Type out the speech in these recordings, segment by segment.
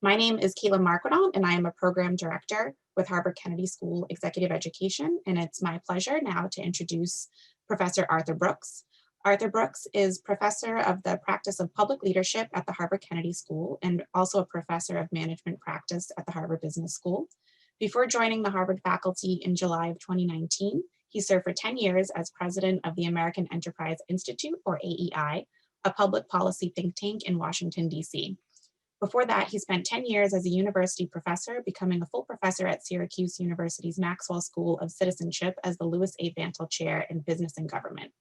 My name is Kayla Marquidon, and I am a program director with Harvard Kennedy School Executive Education, and it's my pleasure now to introduce Professor Arthur Brooks. Arthur Brooks is professor of the practice of public leadership at the Harvard Kennedy School and also a professor of management practice at the Harvard Business School. Before joining the Harvard faculty in July of 2019, he served for 10 years as president of the American Enterprise Institute, or AEI, a public policy think tank in Washington, D.C. Before that, he spent 10 years as a university professor, becoming a full professor at Syracuse University's Maxwell School of Citizenship as the Louis A. Bantle Chair in Business and Government.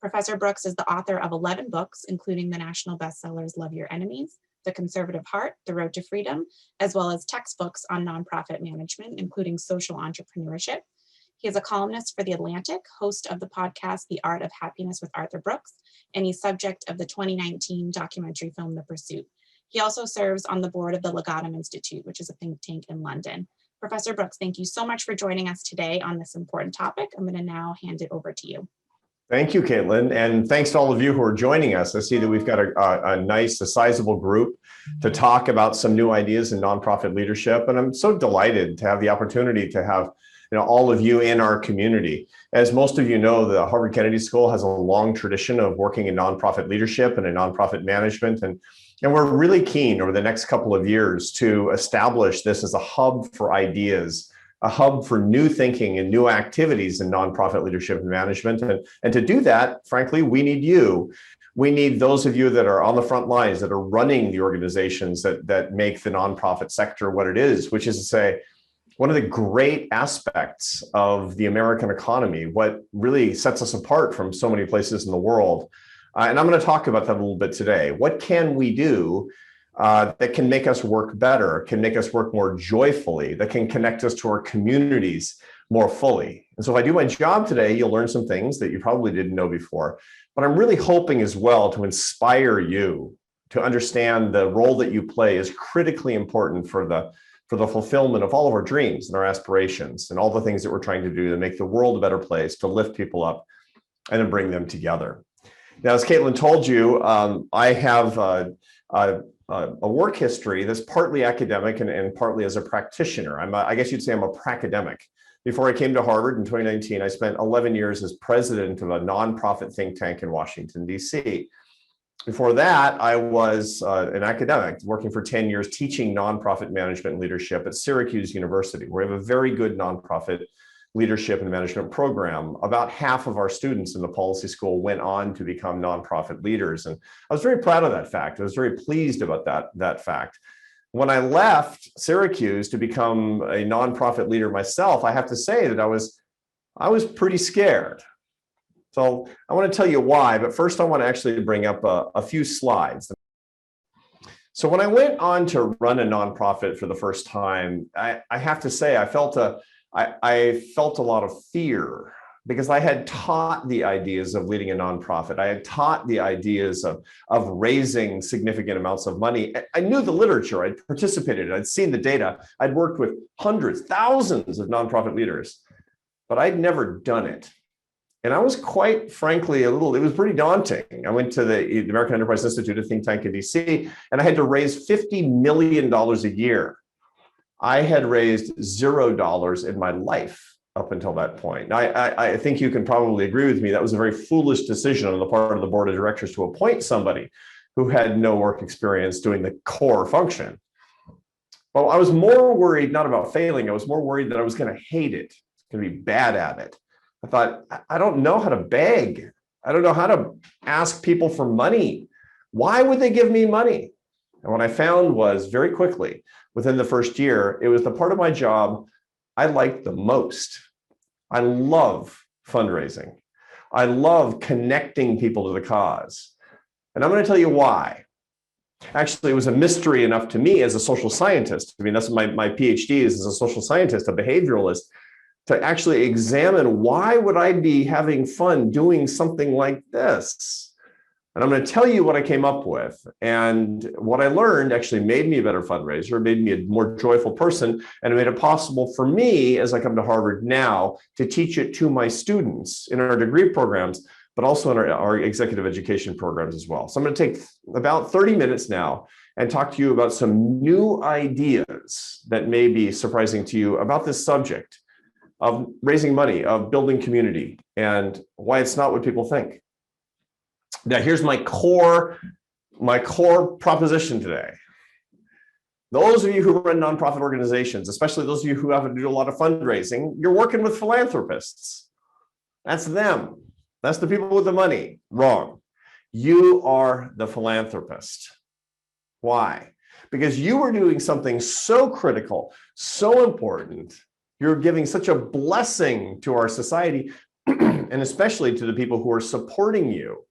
Professor Brooks is the author of 11 books, including the national bestsellers Love Your Enemies, The Conservative Heart, The Road to Freedom, as well as textbooks on nonprofit management, including social entrepreneurship. He is a columnist for The Atlantic, host of the podcast The Art of Happiness with Arthur Brooks, and he's subject of the 2019 documentary film The Pursuit. He also serves on the board of the Legatum Institute, which is a think tank in London. Professor Brooks, thank you so much for joining us today on this important topic. I'm going to now hand it over to you. Thank you, Caitlin, and thanks to all of you who are joining us. I see that we've got a sizable group to talk about some new ideas in nonprofit leadership, and I'm so delighted to have the opportunity to have all of you in our community. As most of you know, the Harvard Kennedy School has a long tradition of working in nonprofit leadership and in nonprofit management, and we're really keen over the next couple of years to establish this as a hub for ideas, a hub for new thinking and new activities in nonprofit leadership and management. And to do that, frankly, we need you. We need those of you that are on the front lines, that are running the organizations that make the nonprofit sector what it is, which is to say, one of the great aspects of the American economy, what really sets us apart from so many places in the world. And I'm going to talk about that a little bit today. What can we do that can make us work better, can make us work more joyfully, that can connect us to our communities more fully? And so if I do my job today, you'll learn some things that you probably didn't know before. But I'm really hoping as well to inspire you to understand the role that you play is critically important for the fulfillment of all of our dreams and our aspirations and all the things that we're trying to do to make the world a better place, to lift people up and to bring them together. Now, as Caitlin told you, I have a work history that's partly academic and partly as a practitioner. I guess you'd say I'm a pracademic. Before I came to Harvard in 2019, I spent 11 years as president of a nonprofit think tank in Washington, D.C. Before that, I was an academic working for 10 years teaching nonprofit management and leadership at Syracuse University, where we have a very good nonprofit leadership and management program. About half of our students in the policy school went on to become nonprofit leaders. And I was very proud of that fact. I was very pleased about that fact. When I left Syracuse to become a nonprofit leader myself, I have to say that I was pretty scared. So I want to tell you why, but first I want to actually bring up a few slides. So when I went on to run a nonprofit for the first time, I have to say I felt a lot of fear because I had taught the ideas of leading a nonprofit. I had taught the ideas of raising significant amounts of money. I knew the literature, I'd participated, I'd seen the data, I'd worked with hundreds, thousands of nonprofit leaders, but I'd never done it. And I was quite frankly it was pretty daunting. I went to the American Enterprise Institute, a think tank in DC, and I had to raise $50 million a year. I had raised $0 in my life up until that point. Now, I think you can probably agree with me that was a very foolish decision on the part of the board of directors to appoint somebody who had no work experience doing the core function. But I was more worried not about failing. I was more worried that I was going to hate it, going to be bad at it. I thought, I don't know how to beg. I don't know how to ask people for money. Why would they give me money? And what I found was very quickly, within the first year, it was the part of my job I liked the most. I love fundraising. I love connecting people to the cause. And I'm going to tell you why. Actually, it was a mystery enough to me as a social scientist. I mean, that's my PhD is as a social scientist, a behavioralist, to actually examine why would I be having fun doing something like this? And I'm going to tell you what I came up with. And what I learned actually made me a better fundraiser, made me a more joyful person, and it made it possible for me, as I come to Harvard now, to teach it to my students in our degree programs, but also in our executive education programs as well. So I'm going to take about 30 minutes now and talk to you about some new ideas that may be surprising to you about this subject of raising money, of building community, and why it's not what people think. Now, here's my core proposition today. Those of you who run nonprofit organizations, especially those of you who have to do a lot of fundraising, you're working with philanthropists. That's them. That's the people with the money. Wrong. You are the philanthropist. Why? Because you are doing something so critical, so important. You're giving such a blessing to our society, and especially to the people who are supporting you,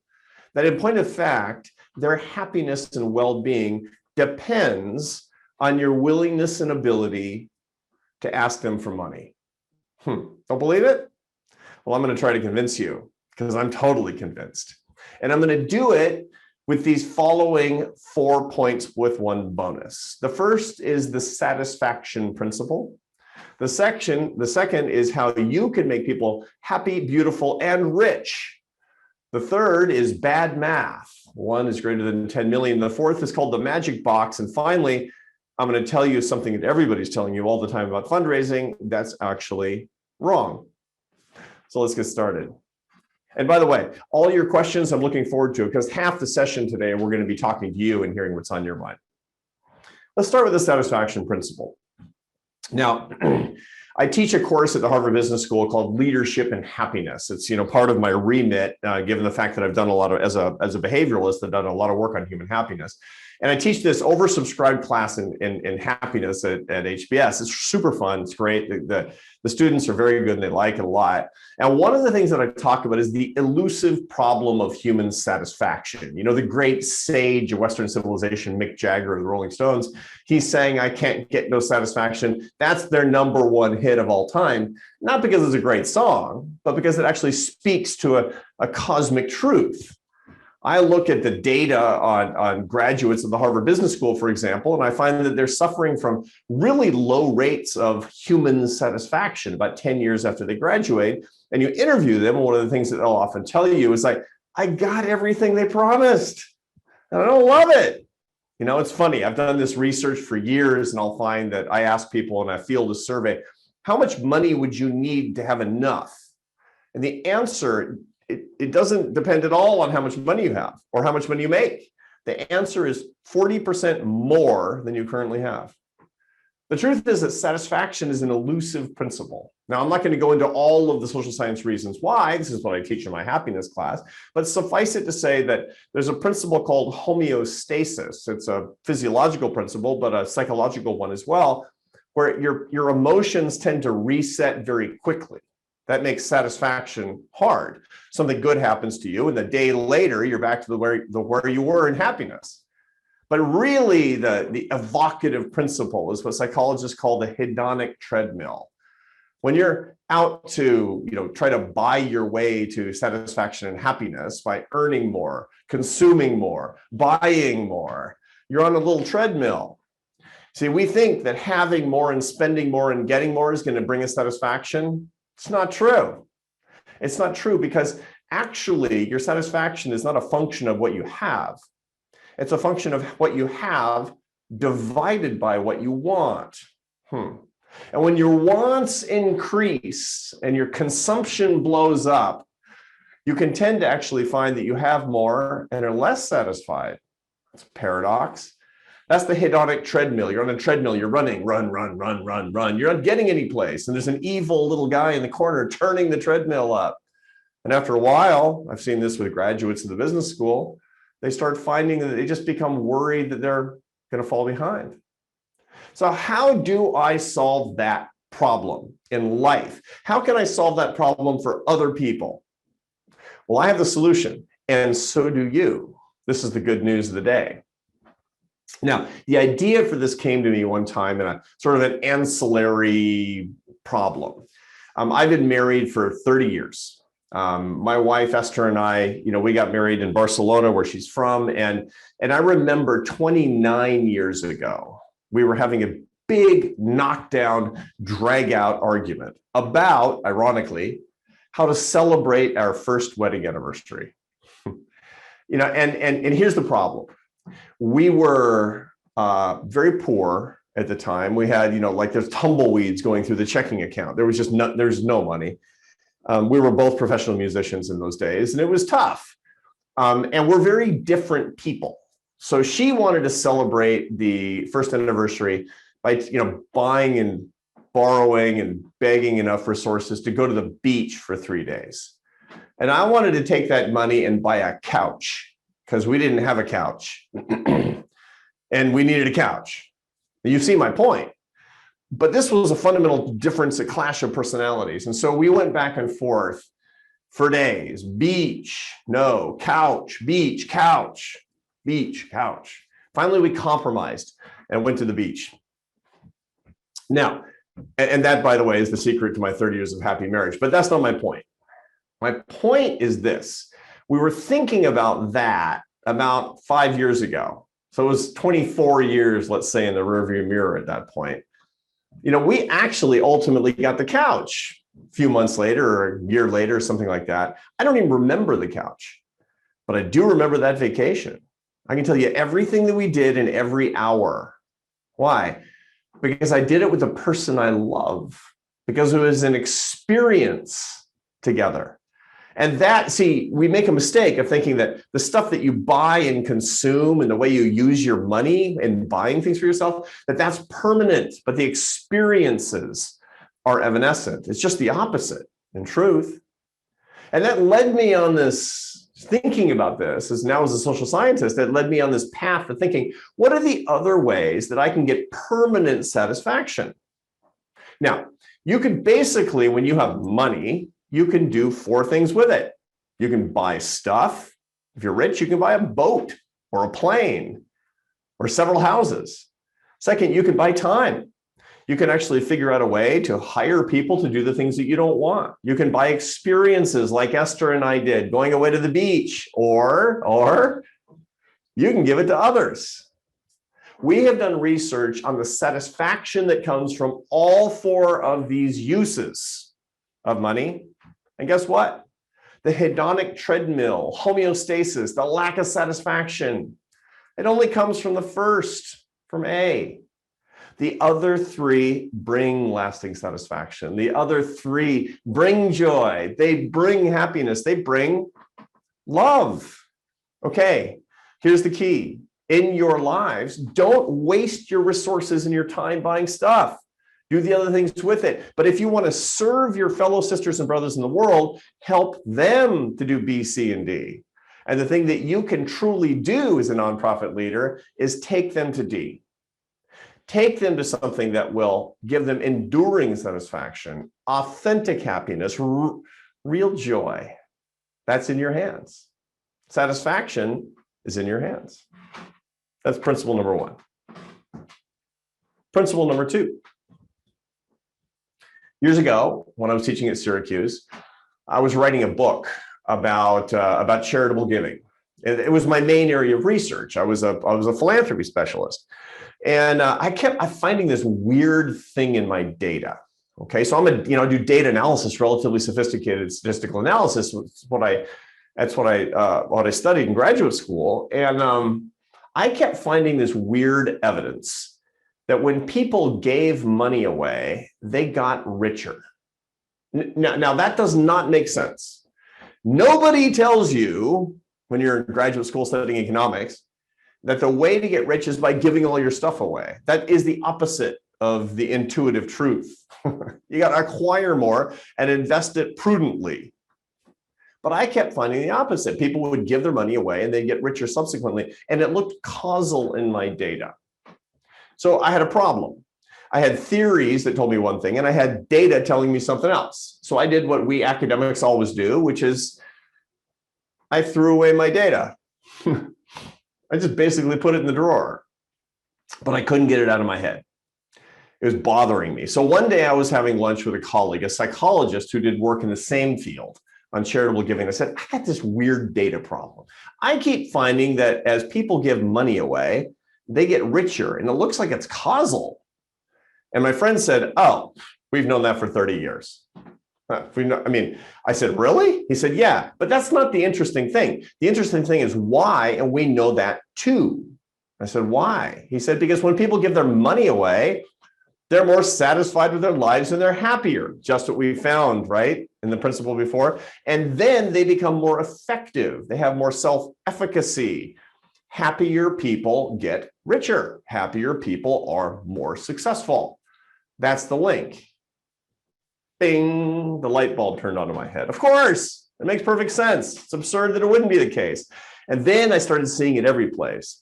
that in point of fact, their happiness and well-being depends on your willingness and ability to ask them for money. Don't believe it? Well, I'm going to try to convince you, because I'm totally convinced. And I'm going to do it with these following 4 points with one bonus. The first is the satisfaction principle. The second is how you can make people happy, beautiful, and rich. The third is bad math. 1 is greater than 10 million. The fourth is called the magic box. And finally, I'm going to tell you something that everybody's telling you all the time about fundraising. That's actually wrong. So let's get started. And by the way, all your questions I'm looking forward to, because half the session today, we're going to be talking to you and hearing what's on your mind. Let's start with the satisfaction principle. Now, I teach a course at the Harvard Business School called Leadership and Happiness. It's part of my remit, given the fact that I've done a lot of, as a behavioralist, I've done a lot of work on human happiness. And I teach this oversubscribed class in happiness at HBS. It's super fun. It's great. The students are very good and they like it a lot. And one of the things that I talk about is the elusive problem of human satisfaction. The great sage of Western civilization, Mick Jagger of the Rolling Stones, he's saying, I can't get no satisfaction. That's their #1 hit of all time. Not because it's a great song, but because it actually speaks to a cosmic truth. I look at the data on graduates of the Harvard Business School, for example, and I find that they're suffering from really low rates of human satisfaction about 10 years after they graduate. And you interview them, and one of the things that they'll often tell you is like, I got everything they promised, and I don't love it. It's funny. I've done this research for years, and I'll find that I ask people and I field a survey, how much money would you need to have enough? And the answer, it doesn't depend at all on how much money you have or how much money you make. The answer is 40% more than you currently have. The truth is that satisfaction is an elusive principle. Now, I'm not going to go into all of the social science reasons why. This is what I teach in my happiness class. But suffice it to say that there's a principle called homeostasis. It's a physiological principle, but a psychological one as well, where your emotions tend to reset very quickly. That makes satisfaction hard. Something good happens to you, and the day later, you're back to where you were in happiness. But really, the evocative principle is what psychologists call the hedonic treadmill. When you're out to try to buy your way to satisfaction and happiness by earning more, consuming more, buying more, you're on a little treadmill. See, we think that having more and spending more and getting more is going to bring us satisfaction. It's not true. It's not true, because actually your satisfaction is not a function of what you have. It's a function of what you have divided by what you want. And when your wants increase and your consumption blows up, you can tend to actually find that you have more and are less satisfied. It's a paradox. That's the hedonic treadmill. You're on a treadmill, you're running, run. You're not getting any place. And there's an evil little guy in the corner turning the treadmill up. And after a while, I've seen this with graduates of the business school, they start finding that they just become worried that they're going to fall behind. So how do I solve that problem in life? How can I solve that problem for other people? Well, I have the solution, and so do you. This is the good news of the day. Now, the idea for this came to me one time in a sort of an ancillary problem. I've been married for 30 years. My wife, Esther, and I, we got married in Barcelona, where she's from. And I remember 29 years ago, we were having a big knockdown, drag out argument about, ironically, how to celebrate our first wedding anniversary. And here's the problem. We were very poor at the time. We had, like there's tumbleweeds going through the checking account. There was just there's no money. We were both professional musicians in those days, and it was tough. And we're very different people. So she wanted to celebrate the first anniversary by, buying and borrowing and begging enough resources to go to the beach for 3 days. And I wanted to take that money and buy a couch because we didn't have a couch and we needed a couch. You see my point. But this was a fundamental difference, a clash of personalities. And so we went back and forth for days. Beach, no, couch, beach, couch, beach, couch. Finally, we compromised and went to the beach. Now, and that, by the way, is the secret to my 30 years of happy marriage. But that's not my point. My point is this. We were thinking about that about 5 years ago. So it was 24 years, let's say, in the rearview mirror at that point. We actually ultimately got the couch a few months later or a year later, something like that. I don't even remember the couch, but I do remember that vacation. I can tell you everything that we did in every hour. Why? Because I did it with a person I love, because it was an experience together. And we make a mistake of thinking that the stuff that you buy and consume and the way you use your money in buying things for yourself, that's permanent, but the experiences are evanescent. It's just the opposite in truth. And that led me on this, thinking about this, as a social scientist, that led me on this path of thinking, what are the other ways that I can get permanent satisfaction? Now, you can basically, when you have money, you can do 4 things with it. You can buy stuff. If you're rich, you can buy a boat or a plane or several houses. Second, you can buy time. You can actually figure out a way to hire people to do the things that you don't want. You can buy experiences like Esther and I did, going away to the beach, or you can give it to others. We have done research on the satisfaction that comes from all 4 of these uses of money. And guess what? The hedonic treadmill, homeostasis, the lack of satisfaction, it only comes from the first, from A. The other 3 bring lasting satisfaction. The other 3 bring joy. They bring happiness. They bring love. Okay, here's the key. In your lives, don't waste your resources and your time buying stuff. Do the other things with it. But if you want to serve your fellow sisters and brothers in the world, help them to do B, C, and D. And the thing that you can truly do as a nonprofit leader is take them to D. Take them to something that will give them enduring satisfaction, authentic happiness, real joy. That's in your hands. Satisfaction is in your hands. That's principle number 1. Principle number 2. Years ago, when I was teaching at Syracuse, I was writing a book about charitable giving. It was my main area of research. I was a philanthropy specialist, and I kept finding this weird thing in my data. Okay, so I do data analysis, relatively sophisticated statistical analysis. That's what I studied in graduate school, and I kept finding this weird evidence that when people gave money away, they got richer. Now that does not make sense. Nobody tells you when you're in graduate school studying economics that the way to get rich is by giving all your stuff away. That is the opposite of the intuitive truth. You got to acquire more and invest it prudently. But I kept finding the opposite. People would give their money away and they'd get richer subsequently. And it looked causal in my data. So I had a problem. I had theories that told me one thing, and I had data telling me something else. So I did what we academics always do, which is I threw away my data. I just basically put it in the drawer, but I couldn't get it out of my head. It was bothering me. So one day I was having lunch with a colleague, a psychologist who did work in the same field on charitable giving. I said, I got this weird data problem. I keep finding that as people give money away, they get richer, and it looks like it's causal. And my friend said, oh, we've known that for 30 years. I said, really? He said, yeah, but that's not the interesting thing. The interesting thing is why, and we know that too. I said, why? He said, because when people give their money away, they're more satisfied with their lives and they're happier. Just what we found, right, in the principle before. And then they become more effective. They have more self-efficacy. Happier people get richer. Happier people are more successful. That's the link. Bing, the light bulb turned on in my head. Of course, it makes perfect sense. It's absurd that it wouldn't be the case. And then I started seeing it every place.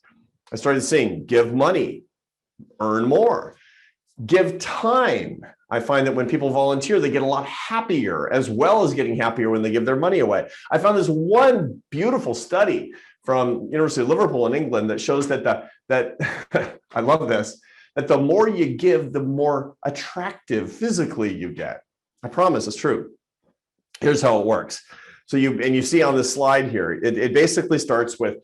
I started seeing give money, earn more, give time. I find that when people volunteer, they get a lot happier, as well as getting happier when they give their money away. I found this one beautiful study from University of Liverpool in England that shows that I love this, that the more you give, the more attractive physically you get. I promise it's true. Here's how it works. So you see on this slide here, it basically starts with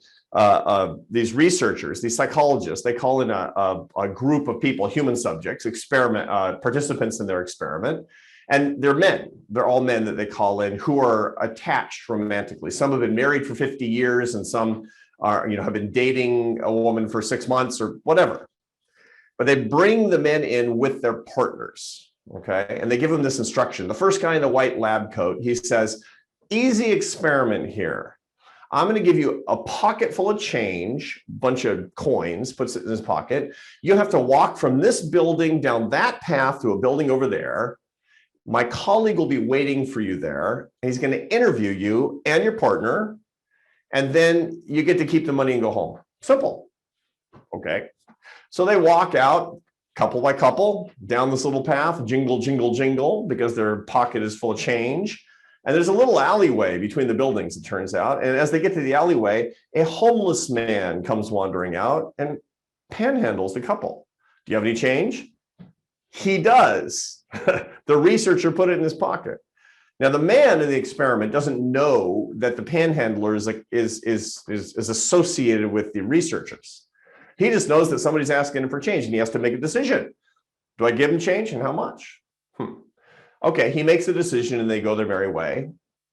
these researchers, these psychologists. They call in a group of people, human subjects, participants in their experiment. And they're men. They're all men that they call in who are attached romantically. Some have been married for 50 years and some have been dating a woman for 6 months or whatever. But they bring the men in with their partners. Okay, and they give them this instruction. The first guy in the white lab coat, he says, easy experiment here. I'm going to give you a pocket full of change, bunch of coins, puts it in his pocket. You have to walk from this building down that path to a building over there. My colleague will be waiting for you there. And he's going to interview you and your partner. And then you get to keep the money and go home. Simple. Okay. So they walk out, couple by couple, down this little path, jingle, jingle, jingle, because their pocket is full of change. And there's a little alleyway between the buildings, it turns out. And as they get to the alleyway, a homeless man comes wandering out and panhandles the couple. Do you have any change? He does. The researcher put it in his pocket. Now, the man in the experiment doesn't know that the panhandler is associated with the researchers. He just knows that somebody's asking him for change and he has to make a decision. Do I give him change and how much? Okay, he makes a decision and they go their merry way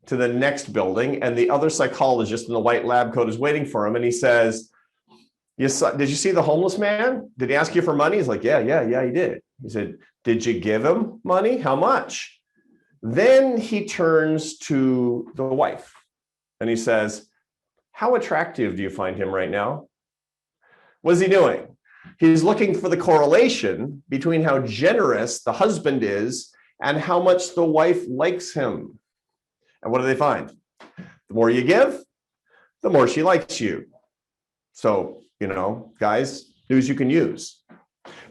to the next building, and the other psychologist in the white lab coat is waiting for him, and he says, did you see the homeless man? Did he ask you for money? He's like, yeah, he did. He said, did you give him money? How much? Then he turns to the wife and he says, how attractive do you find him right now? What is he doing? He's looking for the correlation between how generous the husband is and how much the wife likes him. And what do they find? The more you give, the more she likes you. So, guys, news you can use.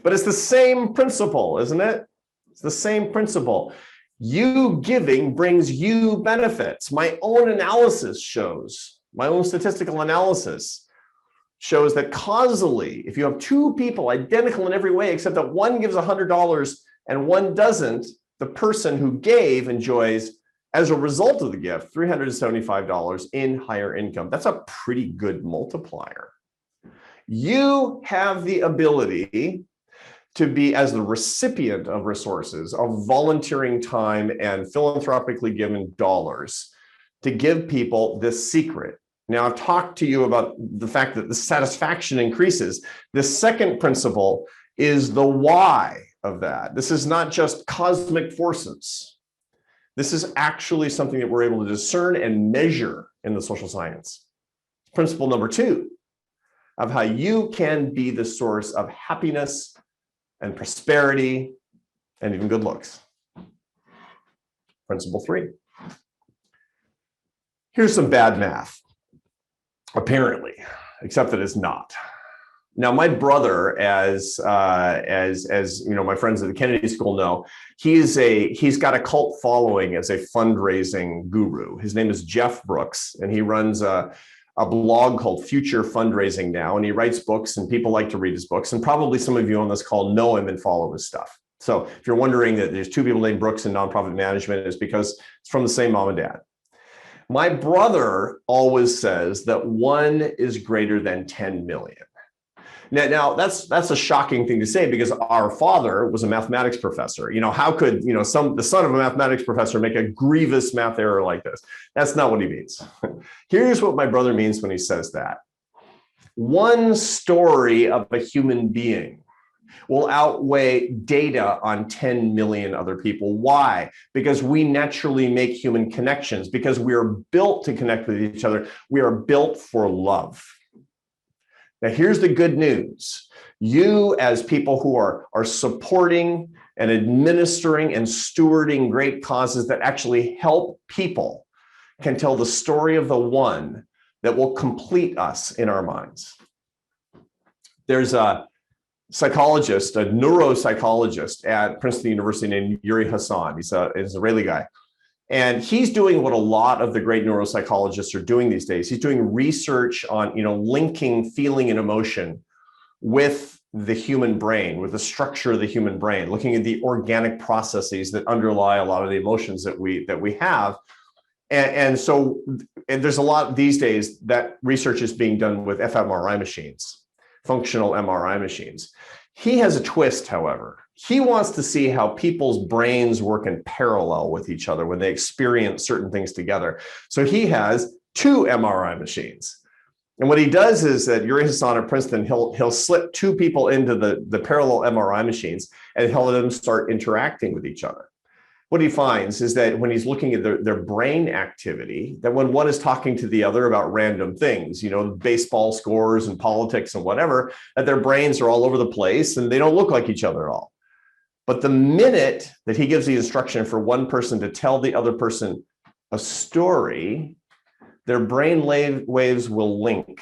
But it's the same principle, isn't it? It's the same principle. You giving brings you benefits. My own analysis shows, my own statistical analysis shows that causally, if you have two people identical in every way, except that one gives $100 and one doesn't, the person who gave enjoys, as a result of the gift, $375 in higher income. That's a pretty good multiplier. You have the ability to be, as the recipient of resources, of volunteering time and philanthropically given dollars, to give people this secret. Now, I've talked to you about the fact that the satisfaction increases. The second principle is the why of that. This is not just cosmic forces. This is actually something that we're able to discern and measure in the social science. Principle number 2 of how you can be the source of happiness and prosperity and even good looks. Principle 3. Here's some bad math. Apparently, except that it's not. Now, my brother, as my friends at the Kennedy School know, he's got a cult following as a fundraising guru. His name is Jeff Brooks, and he runs a blog called Future Fundraising Now, and he writes books, and people like to read his books. And probably some of you on this call know him and follow his stuff. So if you're wondering that there's two people named Brooks in nonprofit management, it's because it's from the same mom and dad. My brother always says that 1 is greater than 10 million. Now that's a shocking thing to say, because our father was a mathematics professor. How could the son of a mathematics professor make a grievous math error like this? That's not what he means. Here's what my brother means when he says that. one story of a human being will outweigh data on 10 million other people. Why? Because we naturally make human connections, because we are built to connect with each other. We are built for love. Now, here's the good news. You, as people who are supporting and administering and stewarding great causes that actually help people, can tell the story of the one that will complete us in our minds. There's a psychologist, a neuropsychologist at Princeton University named Yuri Hassan. He's an Israeli guy. And he's doing what a lot of the great neuropsychologists are doing these days. He's doing research on, linking feeling and emotion with the human brain, with the structure of the human brain, looking at the organic processes that underlie a lot of the emotions that we have. And so there's a lot these days that research is being done with fMRI machines, functional MRI machines. He has a twist, however. He wants to see how people's brains work in parallel with each other when they experience certain things together. So he has 2 MRI machines. And what he does is that Yuri Hassan at Princeton, he'll slip 2 people into the parallel MRI machines, and he'll let them start interacting with each other. What he finds is that when he's looking at their brain activity, that when one is talking to the other about random things, baseball scores and politics and whatever, that their brains are all over the place and they don't look like each other at all. But the minute that he gives the instruction for one person to tell the other person a story, their brain waves will link.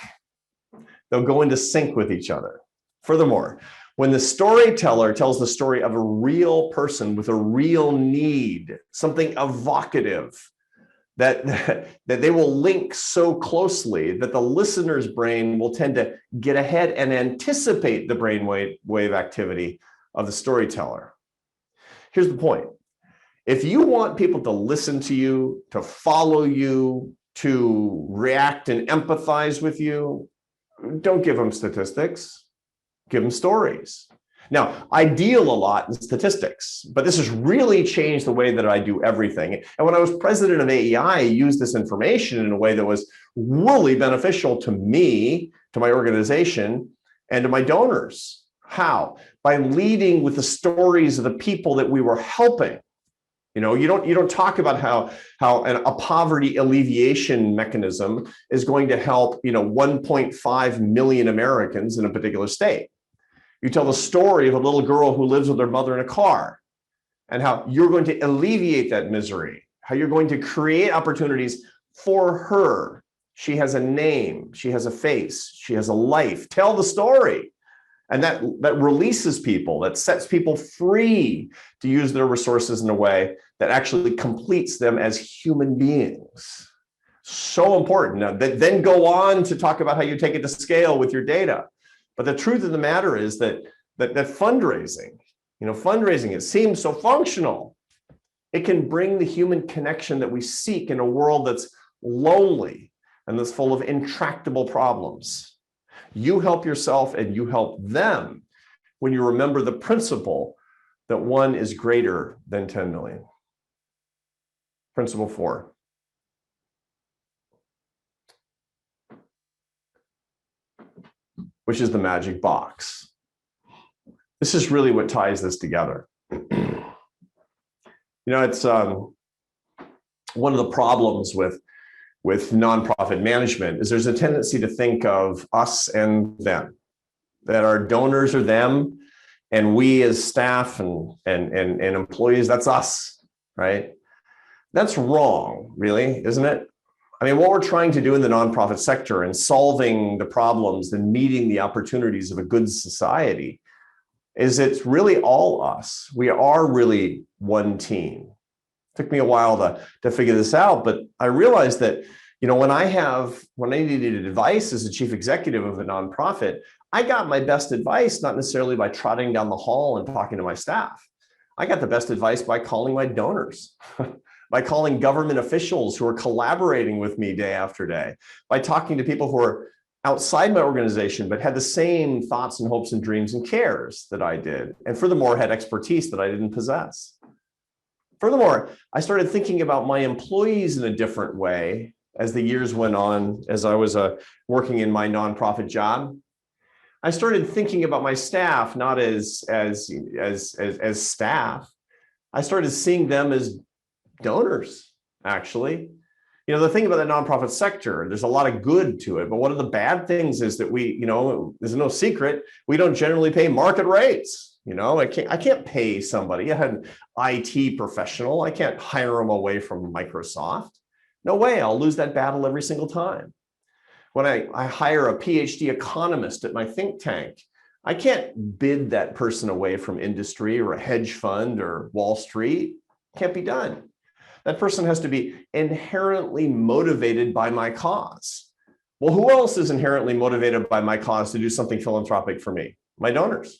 They'll go into sync with each other. Furthermore, when the storyteller tells the story of a real person with a real need, something evocative, that they will link so closely that the listener's brain will tend to get ahead and anticipate the brainwave activity of the storyteller. Here's the point. If you want people to listen to you, to follow you, to react and empathize with you, don't give them statistics. Give them stories. Now, I deal a lot in statistics, but this has really changed the way that I do everything. And when I was president of AEI, I used this information in a way that was really beneficial to me, to my organization, and to my donors. How? By leading with the stories of the people that we were helping. You don't talk about how a poverty alleviation mechanism is going to help 1.5 million Americans in a particular state. You tell the story of a little girl who lives with her mother in a car and how you're going to alleviate that misery, how you're going to create opportunities for her. She has a name, she has a face, she has a life. Tell the story. And that releases people, that sets people free to use their resources in a way that actually completes them as human beings. So important. Now, then go on to talk about how you take it to scale with your data. But the truth of the matter is that fundraising, fundraising, it seems so functional. It can bring the human connection that we seek in a world that's lonely and that's full of intractable problems. You help yourself and you help them when you remember the principle that 1 is greater than 10 million. Principle 4. Which is the magic box. This is really what ties this together. It's one of the problems with nonprofit management is there's a tendency to think of us and them, that our donors are them, and we as staff and employees, that's us, right? That's wrong, really, isn't it? I mean, what we're trying to do in the nonprofit sector and solving the problems and meeting the opportunities of a good society is it's really all us. We are really one team. It took me a while to figure this out, but I realized that, when I needed advice as a chief executive of a nonprofit, I got my best advice not necessarily by trotting down the hall and talking to my staff. I got the best advice by calling my donors. By calling government officials who are collaborating with me day after day, by talking to people who are outside my organization, but had the same thoughts and hopes and dreams and cares that I did. And furthermore, had expertise that I didn't possess. Furthermore, I started thinking about my employees in a different way as the years went on, as I was working in my nonprofit job, I started thinking about my staff not as staff. I started seeing them as donors, actually. You know, the thing about the nonprofit sector, there's a lot of good to it, but one of the bad things is that we, you know, there's no secret, we don't generally pay market rates. You know, I can't pay somebody, an IT professional, I can't hire them away from Microsoft. No way, I'll lose that battle every single time. When I hire a PhD economist at my think tank, I can't bid that person away from industry or a hedge fund or Wall Street. Can't be done. That person has to be inherently motivated by my cause. Well, who else is inherently motivated by my cause to do something philanthropic for me? My donors.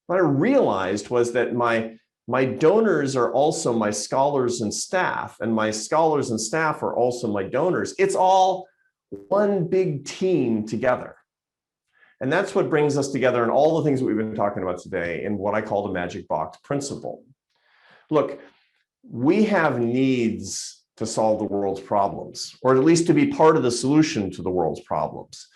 What I realized was that my donors are also my scholars and staff, and my scholars and staff are also my donors. It's all one big team together. And that's what brings us together in all the things that we've been talking about today in what I call the magic box principle. Look, we have needs to solve the world's problems, or at least to be part of the solution to the world's problems.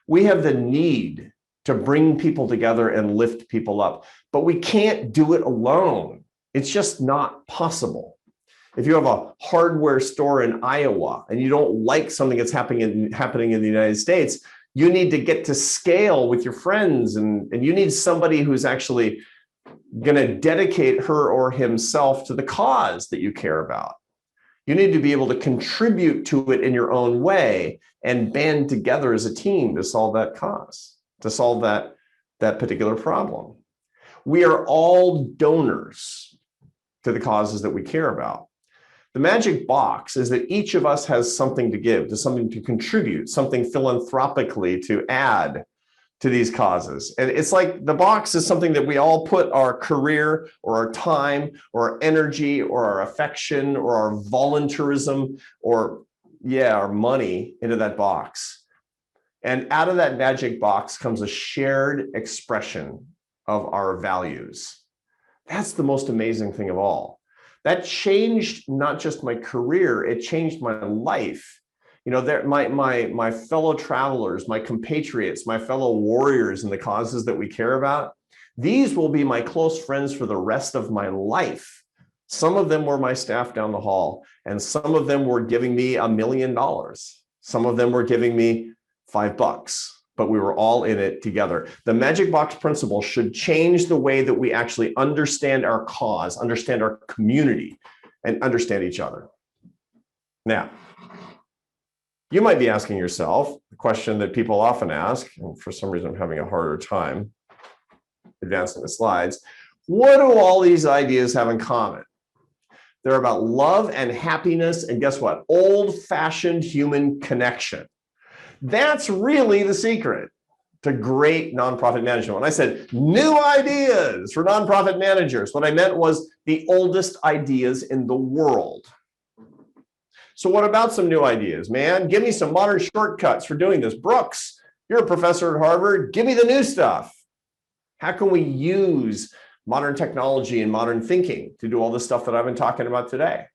We have the need to bring people together and lift people up, but we can't do it alone. It's just not possible. If you have a hardware store in Iowa and you don't like something that's happening in the United States, you need to get to scale with your friends, and you need somebody who's actually going to dedicate her or himself to the cause that you care about. You need to be able to contribute to it in your own way and band together as a team to solve that cause, to solve that particular problem. We are all donors to the causes that we care about. The magic box is that each of us has something to give, to something to contribute, something philanthropically to add to these causes. And it's like the box is something that we all put our career or our time or our energy or our affection or our volunteerism or our money into that box. And out of that magic box comes a shared expression of our values. That's the most amazing thing of all. That changed not just my career, it changed my life. You know, my fellow travelers, my compatriots, my fellow warriors in the causes that we care about, these will be my close friends for the rest of my life. Some of them were my staff down the hall, and some of them were giving me $1 million. Some of them were giving me $5, but we were all in it together. The magic box principle should change the way that we actually understand our cause, understand our community, and understand each other. Now, you might be asking yourself the question that people often ask, and for some reason I'm having a harder time advancing the slides. What do all these ideas have in common? They're about love and happiness, and guess what? Old-fashioned human connection. That's really the secret to great nonprofit management. When I said new ideas for nonprofit managers, what I meant was the oldest ideas in the world. So what about some new ideas, man? Give me some modern shortcuts for doing this. Brooks, you're a professor at Harvard. Give me the new stuff. How can we use modern technology and modern thinking to do all the stuff that I've been talking about today?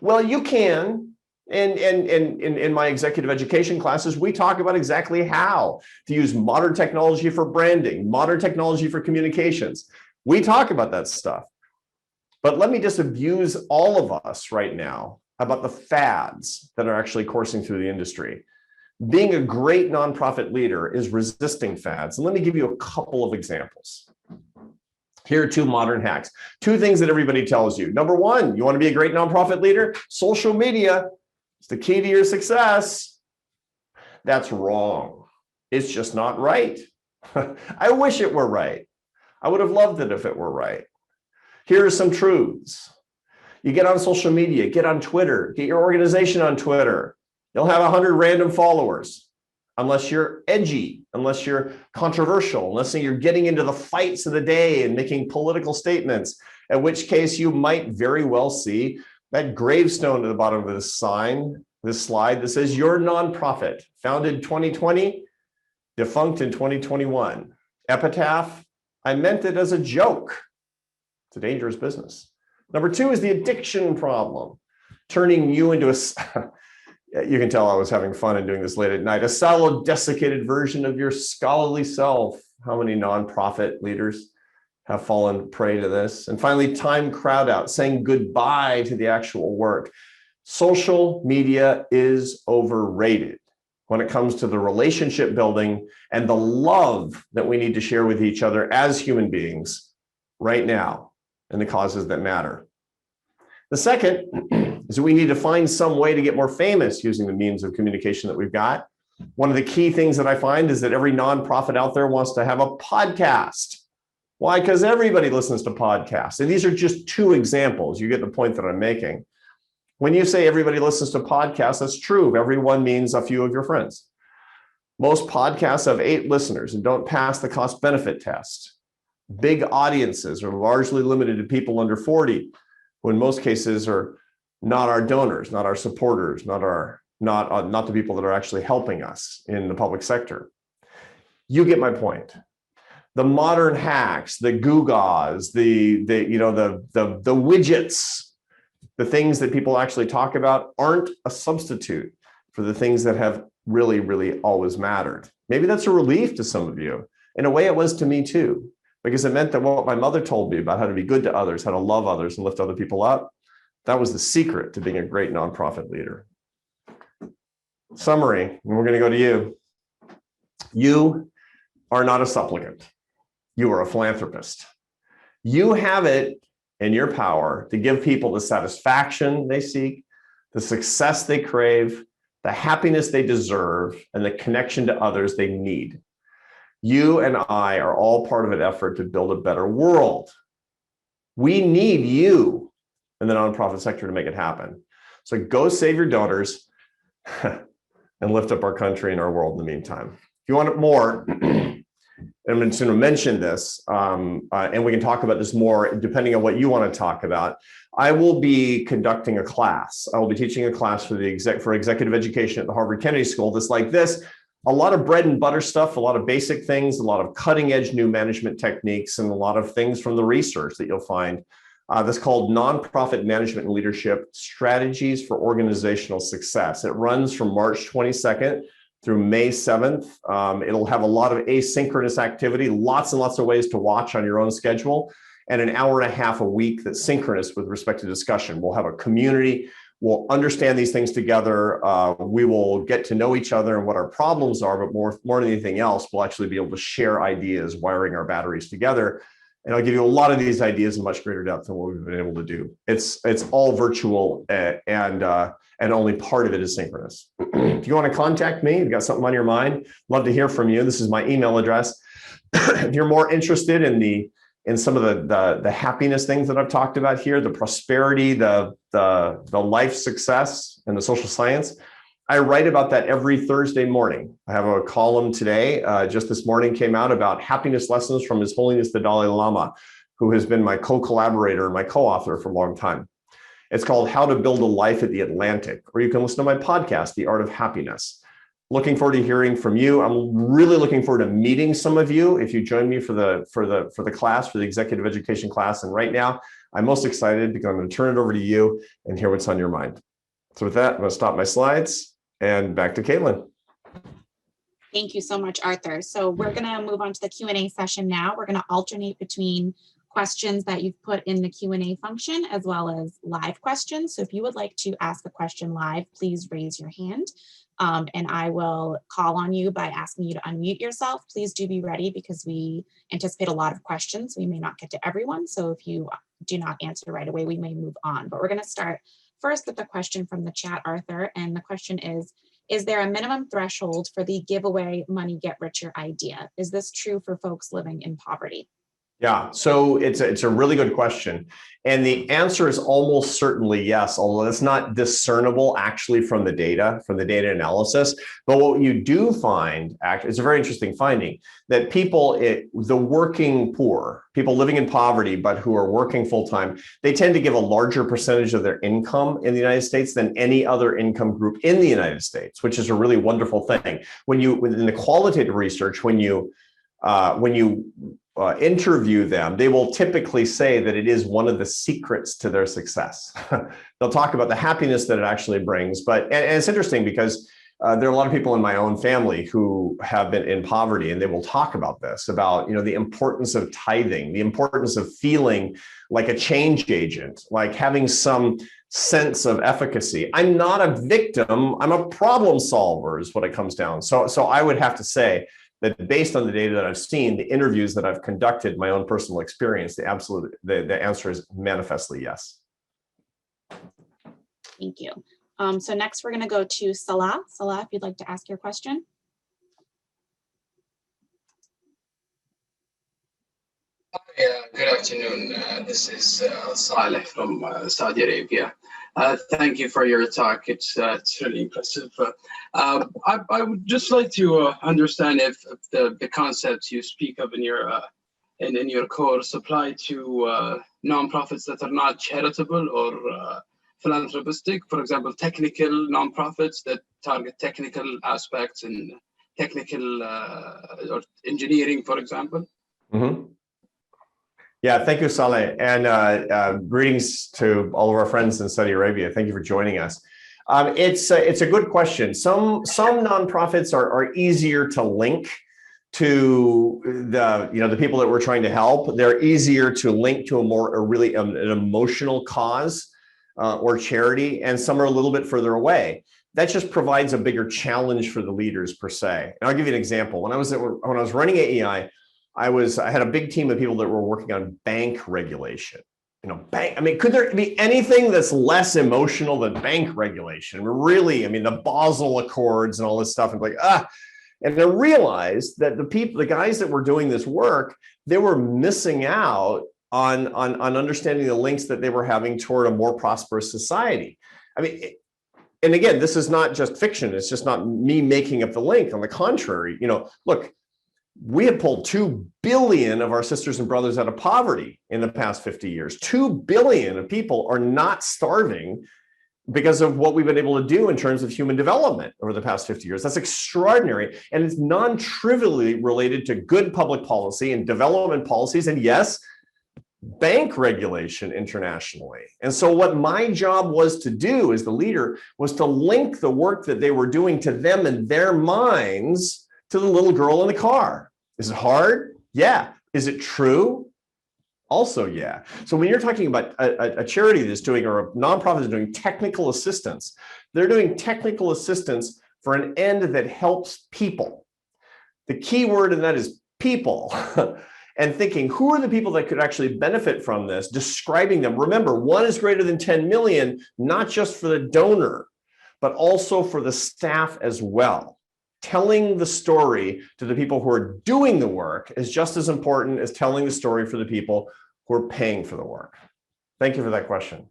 Well, you can. And in my executive education classes, we talk about exactly how to use modern technology for branding, modern technology for communications. We talk about that stuff. But let me disabuse all of us right now about the fads that are actually coursing through the industry. Being a great nonprofit leader is resisting fads. And let me give you a couple of examples. Here are two modern hacks. Two things that everybody tells you. Number one, you want to be a great nonprofit leader? Social media is the key to your success. That's wrong. It's just not right. I wish it were right. I would have loved it if it were right. Here are some truths. You get on social media, get on Twitter, get your organization on Twitter. You'll have 100 random followers, unless you're edgy, unless you're controversial, unless you're getting into the fights of the day and making political statements, in which case you might very well see that gravestone at the bottom of this sign, this slide that says your nonprofit, founded 2020, defunct in 2021. Epitaph, I meant it as a joke. It's a dangerous business. Number two is the addiction problem, turning you into You can tell I was having fun and doing this late at night. A sallow, desiccated version of your scholarly self. How many nonprofit leaders have fallen prey to this? And finally, time crowd out, saying goodbye to the actual work. Social media is overrated when it comes to the relationship building and the love that we need to share with each other as human beings right now and the causes that matter. The second is that we need to find some way to get more famous using the means of communication that we've got. One of the key things that I find is that every nonprofit out there wants to have a podcast. Why? Because everybody listens to podcasts. And these are just two examples. You get the point that I'm making. When you say everybody listens to podcasts, that's true. Everyone means a few of your friends. Most podcasts have 8 listeners and don't pass the cost benefit test. Big audiences are largely limited to people under 40, who in most cases are not our donors, not our supporters, not the people that are actually helping us in the public sector. You get my point. The modern hacks, the gewgaws, the widgets, the things that people actually talk about aren't a substitute for the things that have really, really always mattered. Maybe that's a relief to some of you. In a way, it was to me too, because it meant that what my mother told me about how to be good to others, how to love others and lift other people up, that was the secret to being a great nonprofit leader. Summary, and we're going to go to you. You are not a supplicant. You are a philanthropist. You have it in your power to give people the satisfaction they seek, the success they crave, the happiness they deserve, and the connection to others they need. You and I are all part of an effort to build a better world. We need you in the nonprofit sector to make it happen. So go save your donors and lift up our country and our world in the meantime. If you want more, I'm just going to mention this, and we can talk about this more depending on what you want to talk about. I will be conducting a class. I will be teaching a class for executive education at the Harvard Kennedy School that's like this. A lot of bread and butter stuff, a lot of basic things, a lot of cutting edge new management techniques, and a lot of things from the research that you'll find. That's called Nonprofit Management and Leadership Strategies for Organizational Success. It runs from March 22nd through May 7th. It'll have a lot of asynchronous activity, lots and lots of ways to watch on your own schedule, and an hour and a half a week that's synchronous with respect to discussion. We'll have a community. We'll understand these things together. We will get to know each other and what our problems are, but more than anything else, we'll actually be able to share ideas, wiring our batteries together. And I'll give you a lot of these ideas in much greater depth than what we've been able to do. It's all virtual and only part of it is synchronous. If you want to contact me, you've got something on your mind, love to hear from you. This is my email address. If you're more interested in some of the happiness things that I've talked about here, the prosperity, the life success, and the social science, I write about that every Thursday morning. I have a column today, just this morning came out about happiness lessons from His Holiness the Dalai Lama, who has been my co-collaborator and my co-author for a long time. It's called How to Build a Life at the Atlantic, or you can listen to my podcast, The Art of Happiness. Looking forward to hearing from you. I'm really looking forward to meeting some of you if you join me for the class, for the executive education class. And right now, I'm most excited because I'm going to turn it over to you and hear what's on your mind. So with that, I'm going to stop my slides and back to Caitlin. Thank you so much, Arthur. So we're going to move on to the Q&A session now. We're going to alternate between questions that you've put in the Q&A function as well as live questions. So if you would like to ask a question live, please raise your hand. And I will call on you by asking you to unmute yourself. Please do be ready because we anticipate a lot of questions. We may not get to everyone. So if you do not answer right away, we may move on. But we're going to start first with the question from the chat, Arthur. And the question is there a minimum threshold for the giveaway money get richer idea? Is this true for folks living in poverty? Yeah, so it's a really good question. And the answer is almost certainly yes, although it's not discernible actually from the data analysis. But what you do find, actually, it's a very interesting finding, that the working poor, people living in poverty, but who are working full-time, they tend to give a larger percentage of their income in the United States than any other income group in the United States, which is a really wonderful thing. In the qualitative research, when you interview them, they will typically say that it is one of the secrets to their success. They'll talk about the happiness that it actually brings. But and it's interesting because there are a lot of people in my own family who have been in poverty, and they will talk about this, about the importance of tithing, the importance of feeling like a change agent, like having some sense of efficacy. I'm not a victim, I'm a problem solver is what it comes down. So I would have to say that based on the data that I've seen, the interviews that I've conducted, my own personal experience, the answer is manifestly yes. Thank you. So next we're going to go to Salah. Salah, if you'd like to ask your question. Good afternoon. This is Saleh from Saudi Arabia. Thank you for your talk. It's really impressive. I would just like to understand if the concepts you speak of in your course apply to nonprofits that are not charitable or philanthropistic. For example, technical nonprofits that target technical aspects and technical or engineering, for example. Mm-hmm. Yeah, thank you, Saleh, and greetings to all of our friends in Saudi Arabia. Thank you for joining us. It's a good question. Some nonprofits are easier to link to the people that we're trying to help. They're easier to link to an emotional cause or charity, and some are a little bit further away. That just provides a bigger challenge for the leaders per se. And I'll give you an example. When I was running AEI, I had a big team of people that were working on bank regulation. I mean, could there be anything that's less emotional than bank regulation? Really, I mean, the Basel Accords and all this stuff, and and I realized that the guys that were doing this work, they were missing out on understanding the links that they were having toward a more prosperous society. I mean, and again, this is not just fiction. It's just not me making up the link. On the contrary, look, we have pulled 2 billion of our sisters and brothers out of poverty in the past 50 years. 2 billion of people are not starving because of what we've been able to do in terms of human development over the past 50 years. That's extraordinary. And it's non-trivially related to good public policy and development policies. And yes, bank regulation internationally. And so what my job was to do as the leader was to link the work that they were doing to them in their minds to the little girl in the car. Is it hard? Yeah. Is it true? Also, yeah. So when you're talking about a charity that's doing, or a nonprofit that's doing technical assistance, they're doing technical assistance for an end that helps people. The key word in that is people. And thinking, who are the people that could actually benefit from this, describing them. Remember, 1 is greater than 10 million, not just for the donor, but also for the staff as well. Telling the story to the people who are doing the work is just as important as telling the story for the people who are paying for the work. Thank you for that question.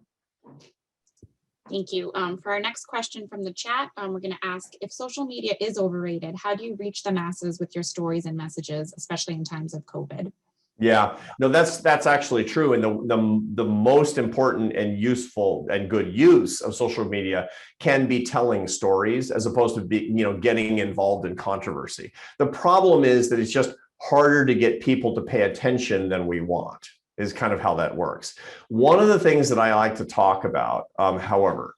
Thank you. For our next question from the chat, we're going to ask, if social media is overrated, how do you reach the masses with your stories and messages, especially in times of COVID? Yeah, no, that's actually true. And the most important and useful and good use of social media can be telling stories as opposed to getting involved in controversy. The problem is that it's just harder to get people to pay attention than we want, is kind of how that works. One of the things that I like to talk about, however,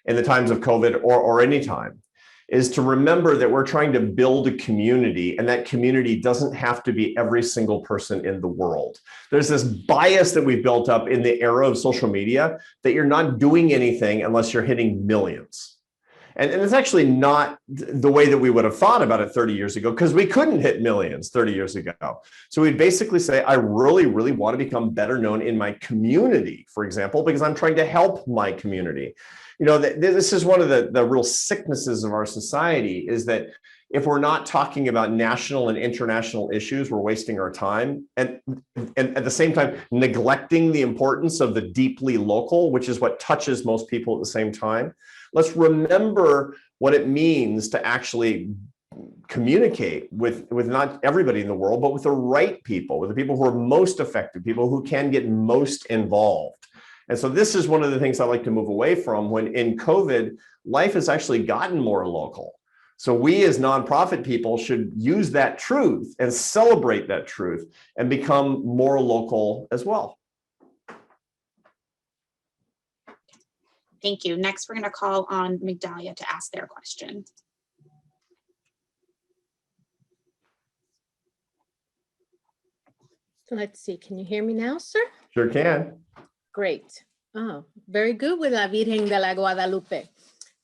in the times of COVID or any time, is to remember that we're trying to build a community, and that community doesn't have to be every single person in the world. There's this bias that we've built up in the era of social media that you're not doing anything unless you're hitting millions. And it's actually not the way that we would have thought about it 30 years ago, because we couldn't hit millions 30 years ago. So we'd basically say, I really, really want to become better known in my community, for example, because I'm trying to help my community. This is one of the real sicknesses of our society, is that if we're not talking about national and international issues, we're wasting our time, and at the same time neglecting the importance of the deeply local, which is what touches most people at the same time. Let's remember what it means to actually communicate with not everybody in the world, but with the right people, with the people who are most effective, people who can get most involved. And so this is one of the things I like to move away from. When in COVID, life has actually gotten more local. So we as nonprofit people should use that truth and celebrate that truth and become more local as well. Thank you. Next, we're going to call on Migdalia to ask their question. Let's see, can you hear me now, sir? Sure can. Great. Oh, very good with La Virgen de la Guadalupe.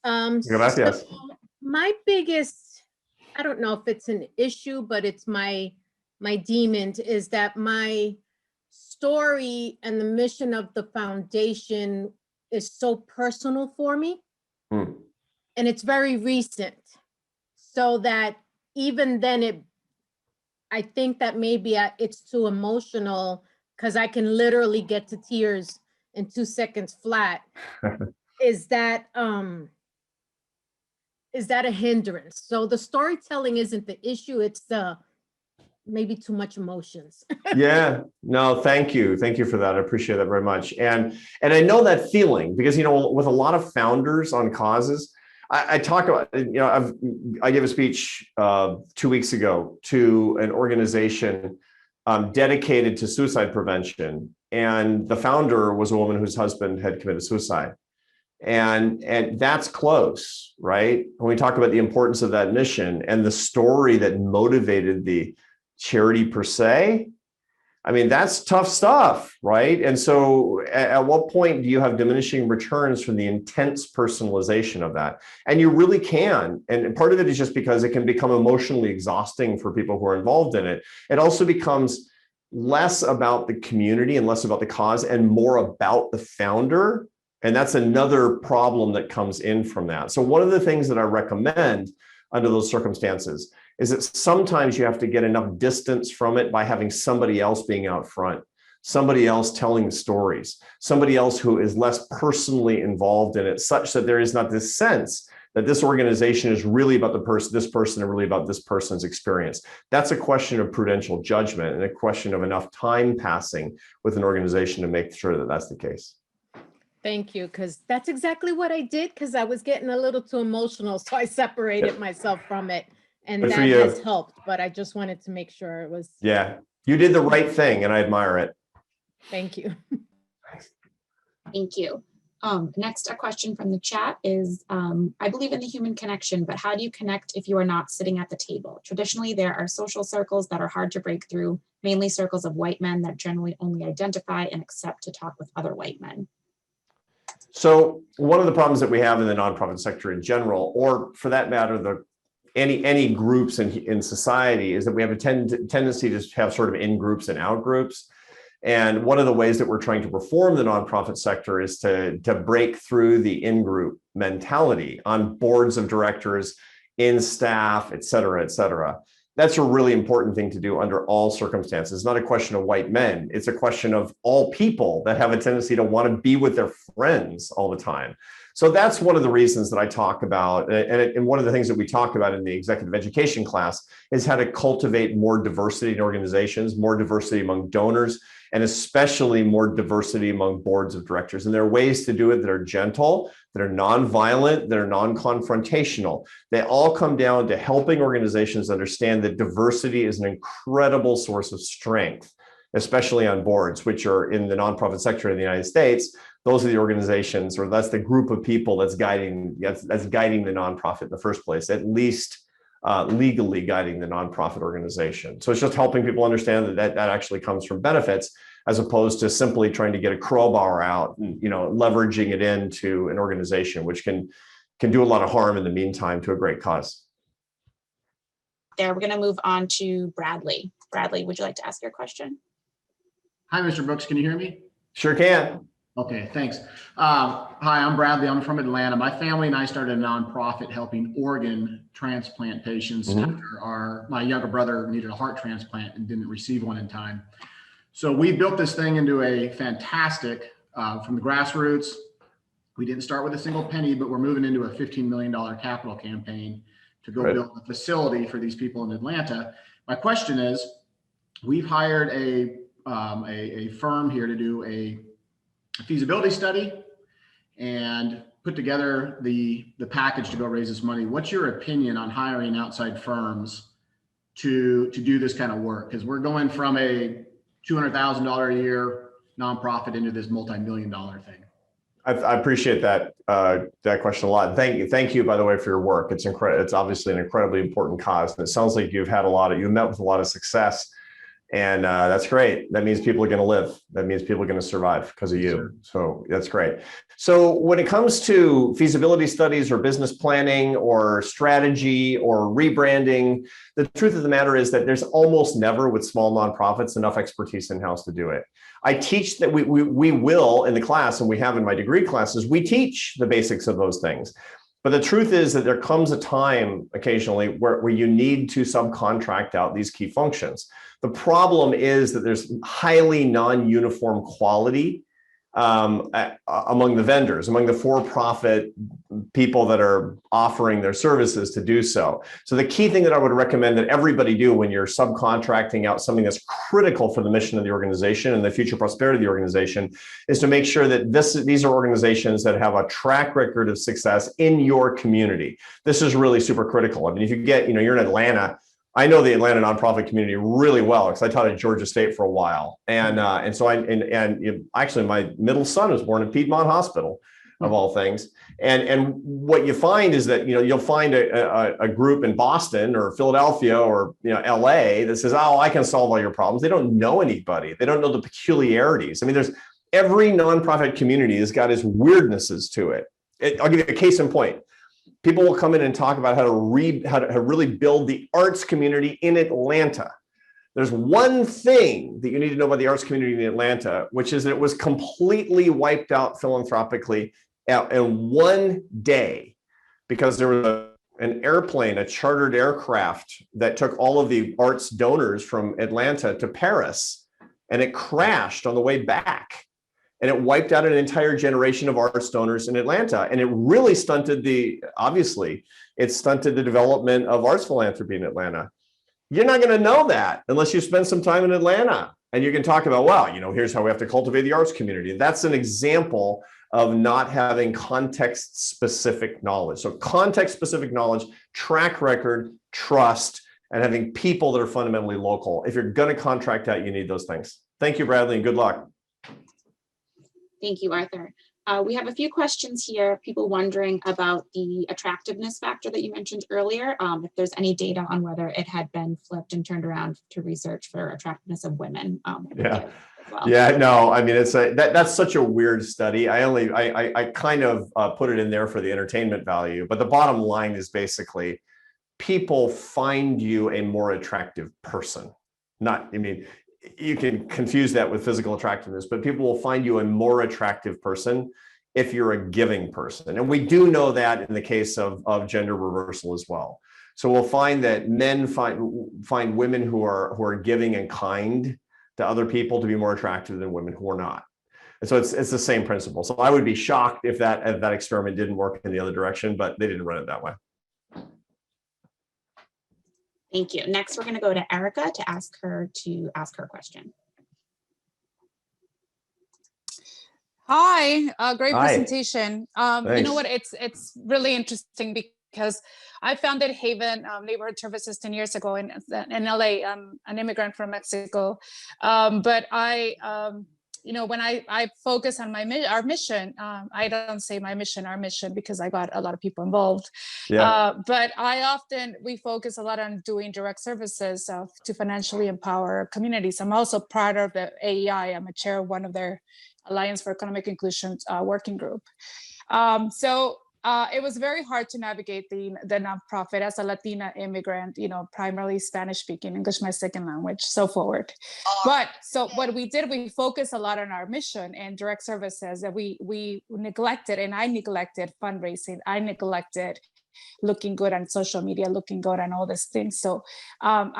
Gracias. So my biggest, I don't know if it's an issue, but it's my demon is that my story and the mission of the foundation is so personal for me. And it's very recent. So that even then I think that maybe it's too emotional because I can literally get to tears in 2 seconds flat. Is that a hindrance? So the storytelling isn't the issue, it's the maybe too much emotions. Yeah, no, thank you. Thank you for that. I appreciate that very much. And I know that feeling because, you know, with a lot of founders on causes, I talk about, you know, I gave a speech 2 weeks ago to an organization dedicated to suicide prevention. And the founder was a woman whose husband had committed suicide. And that's close, right? When we talk about the importance of that mission and the story that motivated the charity per se, I mean, that's tough stuff, right? And so at what point do you have diminishing returns from the intense personalization of that? And you really can. And part of it is just because it can become emotionally exhausting for people who are involved in it. It also becomes less about the community and less about the cause and more about the founder. And that's another problem that comes in from that. So one of the things that I recommend under those circumstances is that sometimes you have to get enough distance from it by having somebody else being out front, somebody else telling the stories, somebody else who is less personally involved in it, such that there is not this sense that this organization is really about this person and really about this person's experience. That's a question of prudential judgment and a question of enough time passing with an organization to make sure that that's the case. Thank you, because that's exactly what I did, because I was getting a little too emotional, so I separated myself from it. And Good that for you. has helped, but I just wanted to make sure it was. Yeah, you did the right thing and I admire it. Thank you. Thank you. Next, a question from the chat is, I believe in the human connection, but how do you connect if you are not sitting at the table? Traditionally, there are social circles that are hard to break through, mainly circles of white men that generally only identify and accept to talk with other white men. So one of the problems that we have in the nonprofit sector in general, or for that matter, any groups in society, is that we have a tendency to have sort of in groups and out groups. And one of the ways that we're trying to reform the nonprofit sector is to break through the in-group mentality on boards of directors, in staff, et cetera, et cetera. That's a really important thing to do under all circumstances. It's not a question of white men. It's a question of all people that have a tendency to want to be with their friends all the time. So that's one of the reasons that I talk about, and one of the things that we talk about in the executive education class is how to cultivate more diversity in organizations, more diversity among donors, and especially more diversity among boards of directors. And there are ways to do it that are gentle, that are nonviolent, that are non-confrontational. They all come down to helping organizations understand that diversity is an incredible source of strength, especially on boards, which are in the nonprofit sector in the United States. Those are the organizations, or that's the group of people that's guiding the nonprofit in the first place, at least legally guiding the nonprofit organization. So it's just helping people understand that actually comes from benefits, as opposed to simply trying to get a crowbar out and, you know, leveraging it into an organization, which can do a lot of harm in the meantime to a great cause. There, we're going to move on to Bradley. Bradley, would you like to ask your question? Hi, Mr. Brooks. Can you hear me? Sure can. Okay, thanks. Hi, I'm Bradley. I'm from Atlanta. My family and I started a nonprofit helping organ transplant patients after my younger brother needed a heart transplant and didn't receive one in time. So we built this thing into a fantastic, from the grassroots. We didn't start with a single penny, but we're moving into a $15 million capital campaign to go build a facility for these people in Atlanta. My question is, we've hired a firm here to do a feasibility study, and put together the package to go raise this money. What's your opinion on hiring outside firms to do this kind of work? Because we're going from a $200,000 a year nonprofit into this multi-million-dollar thing. I appreciate that that question a lot. Thank you, by the way, for your work. It's incredible. It's obviously an incredibly important cause, and it sounds like you've met with a lot of success, and that's great. That means people are going to live. That means people are going to survive because of you. Sure. So that's great. So when it comes to feasibility studies or business planning or strategy or rebranding, the truth of the matter is that there's almost never, with small nonprofits, enough expertise in-house to do it. I teach that we will in the class, and we have in my degree classes, we teach the basics of those things. But the truth is that there comes a time occasionally where you need to subcontract out these key functions. The problem is that there's highly non-uniform quality among the vendors, among the for-profit people that are offering their services to do so. So the key thing that I would recommend that everybody do when you're subcontracting out something that's critical for the mission of the organization and the future prosperity of the organization is to make sure that these are organizations that have a track record of success in your community. This is really super critical. I mean, if you get, you're in Atlanta, I know the Atlanta nonprofit community really well because I taught at Georgia State for a while, and so actually my middle son was born in Piedmont Hospital, of all things. And what you find is that you'll find a group in Boston or Philadelphia or LA that says, "Oh, I can solve all your problems." They don't know anybody. They don't know the peculiarities. I mean, there's every nonprofit community has got its weirdnesses to it. I'll give you a case in point. People will come in and talk about how to really build the arts community in Atlanta. There's one thing that you need to know about the arts community in Atlanta, which is that it was completely wiped out philanthropically in one day because there was an airplane, a chartered aircraft that took all of the arts donors from Atlanta to Paris, and it crashed on the way back. And it wiped out an entire generation of arts donors in Atlanta. And it really stunted it stunted the development of arts philanthropy in Atlanta. You're not going to know that unless you spend some time in Atlanta. And you can talk about, well, here's how we have to cultivate the arts community. That's an example of not having context-specific knowledge. So context-specific knowledge, track record, trust, and having people that are fundamentally local. If you're going to contract out, you need those things. Thank you, Bradley, and good luck. Thank you, Arthur. We have a few questions here, people wondering about the attractiveness factor that you mentioned earlier, if there's any data on whether it had been flipped and turned around to research for attractiveness of women. Yeah. Well. Yeah, no, I mean, that's such a weird study. I kind of put it in there for the entertainment value, but the bottom line is basically people find you a more attractive person. You can confuse that with physical attractiveness, but people will find you a more attractive person if you're a giving person. And we do know that in the case of gender reversal as well. So we'll find that men find women who are giving and kind to other people to be more attractive than women who are not. And so it's the same principle. So I would be shocked if that experiment didn't work in the other direction, but they didn't run it that way. Thank you. Next, we're going to go to Erica to ask her question. Hi, great Hi. presentation. You know what? It's really interesting because I founded Haven Neighborhood Services 10 years ago in LA. I'm an immigrant from Mexico, but when I focus on our mission, I don't say my mission, our mission, because I got a lot of people involved. Yeah. But we focus a lot on doing direct services to financially empower communities. I'm also part of the AEI. I'm a chair of one of their Alliance for Economic Inclusion working group. It was very hard to navigate the nonprofit as a Latina immigrant, primarily Spanish speaking, English my second language, so forward. But so what we did, we focused a lot on our mission and direct services that we neglected, and I neglected fundraising. I neglected looking good on social media, looking good on all these things. So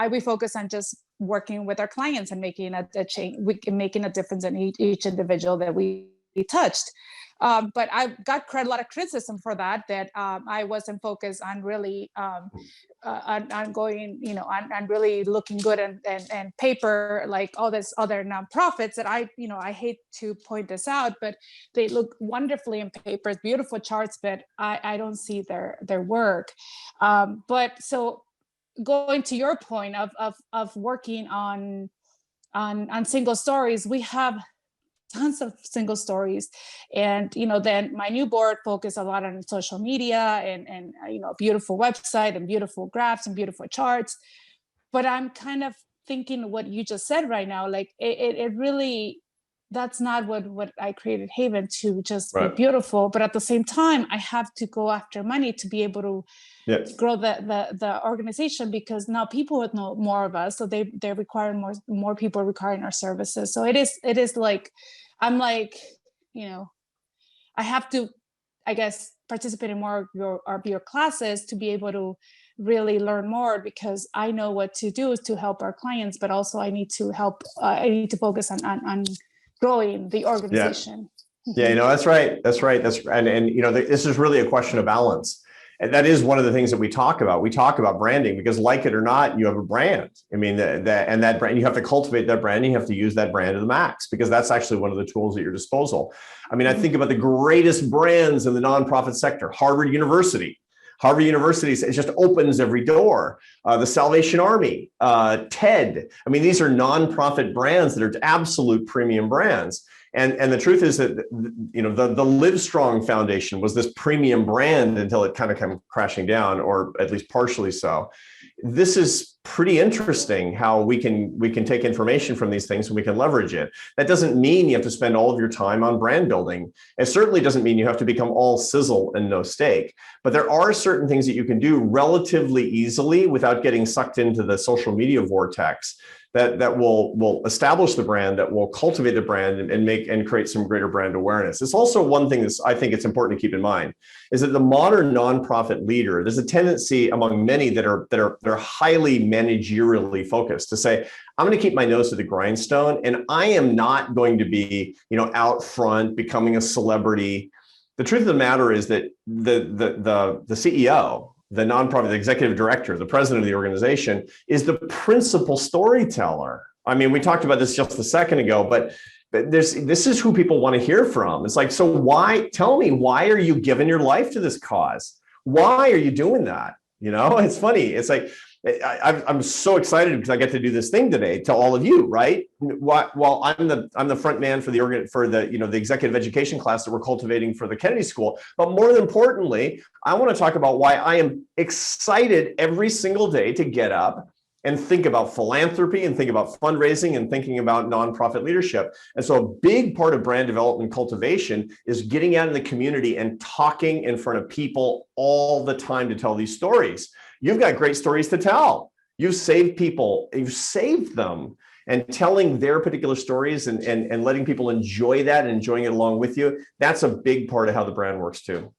we focus on just working with our clients and making a change, making a difference in each individual that we touched. But I got a lot of criticism for that I wasn't focused on really on going, on really looking good and paper, like all this other nonprofits that I hate to point this out, but they look wonderfully in papers, beautiful charts, but I don't see their work. But so going to your point of working on single stories, we have tons of single stories, and then my new board focused a lot on social media and beautiful website and beautiful graphs and beautiful charts. But I'm kind of thinking what you just said right now, like it really, that's not what I created Haven to just be beautiful, but at the same time I have to go after money to be able to grow the organization, because now people would know more of us, so they require more people requiring our services. So it is like, I'm like, I have to, I guess, participate in more of your classes to be able to really learn more, because I know what to do to help our clients, but also I need to focus on growing the organization. Yeah, that's right. And this is really a question of balance. And that is one of the things that we talk about. We talk about branding because, like it or not, you have a brand. I mean, that brand, you have to cultivate that brand. And you have to use that brand to the max, because that's actually one of the tools at your disposal. I mean, I think about the greatest brands in the nonprofit sector. Harvard University. Harvard University, it just opens every door. The Salvation Army, TED. I mean, these are nonprofit brands that are absolute premium brands. And the truth is that, the Livestrong Foundation was this premium brand until it kind of came crashing down, or at least partially so. This is pretty interesting how we can take information from these things and we can leverage it. That doesn't mean you have to spend all of your time on brand building. It certainly doesn't mean you have to become all sizzle and no steak, but there are certain things that you can do relatively easily without getting sucked into the social media vortex that will establish the brand, that will cultivate the brand and create some greater brand awareness. It's also one thing that I think it's important to keep in mind is that the modern nonprofit leader, there's a tendency among many that are highly managerially focused to say, I'm going to keep my nose to the grindstone, and I am not going to be, out front becoming a celebrity. The truth of the matter is that the CEO, the nonprofit, the executive director, the president of the organization is the principal storyteller. I mean, we talked about this just a second ago, but this is who people want to hear from. It's like, so tell me, why are you giving your life to this cause? Why are you doing that? It's funny. It's like, I'm so excited because I get to do this thing today to all of you, right? Well, I'm the front man for the executive education class that we're cultivating for the Kennedy School. But more importantly, I want to talk about why I am excited every single day to get up and think about philanthropy and think about fundraising and thinking about nonprofit leadership. And so a big part of brand development cultivation is getting out in the community and talking in front of people all the time to tell these stories. You've got great stories to tell. You've saved people, you've saved them, and telling their particular stories and letting people enjoy that and enjoying it along with you. That's a big part of how the brand works too.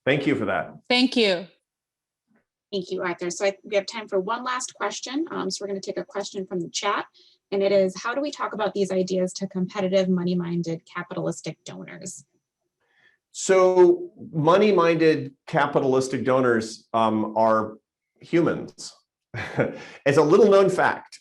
Thank you for that. Thank you. Thank you, Arthur. So we have time for one last question. So we're going to take a question from the chat, and it is, how do we talk about these ideas to competitive, money-minded, capitalistic donors? So money-minded, capitalistic donors are humans. It's a little known fact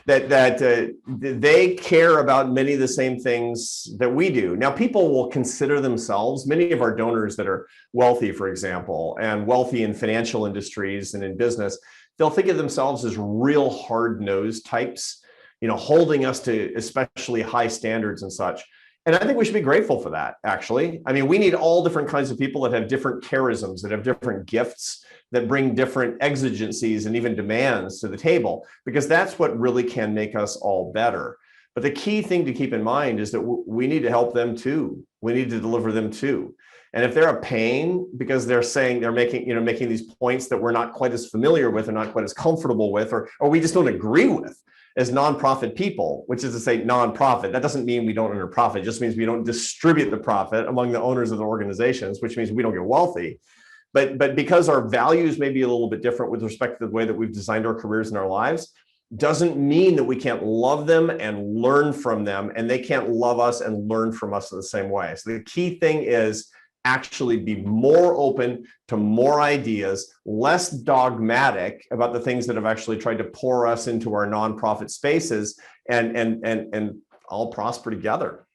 that they care about many of the same things that we do. Now, people will consider themselves, many of our donors that are wealthy, for example, and wealthy in financial industries and in business, they'll think of themselves as real hard-nosed types, holding us to especially high standards and such. And I think we should be grateful for that, actually. I mean, we need all different kinds of people that have different charisms, that have different gifts, that bring different exigencies and even demands to the table, because that's what really can make us all better. But the key thing to keep in mind is that we need to help them too. We need to deliver them too. And if they're a pain because they're saying they're making these points that we're not quite as familiar with or not quite as comfortable with, or we just don't agree with as nonprofit people, which is to say nonprofit, that doesn't mean we don't earn a profit. It just means we don't distribute the profit among the owners of the organizations, which means we don't get wealthy. But because our values may be a little bit different with respect to the way that we've designed our careers and our lives, doesn't mean that we can't love them and learn from them, and they can't love us and learn from us in the same way. So the key thing is actually be more open to more ideas, less dogmatic about the things that have actually tried to pour us into our nonprofit spaces, and all prosper together.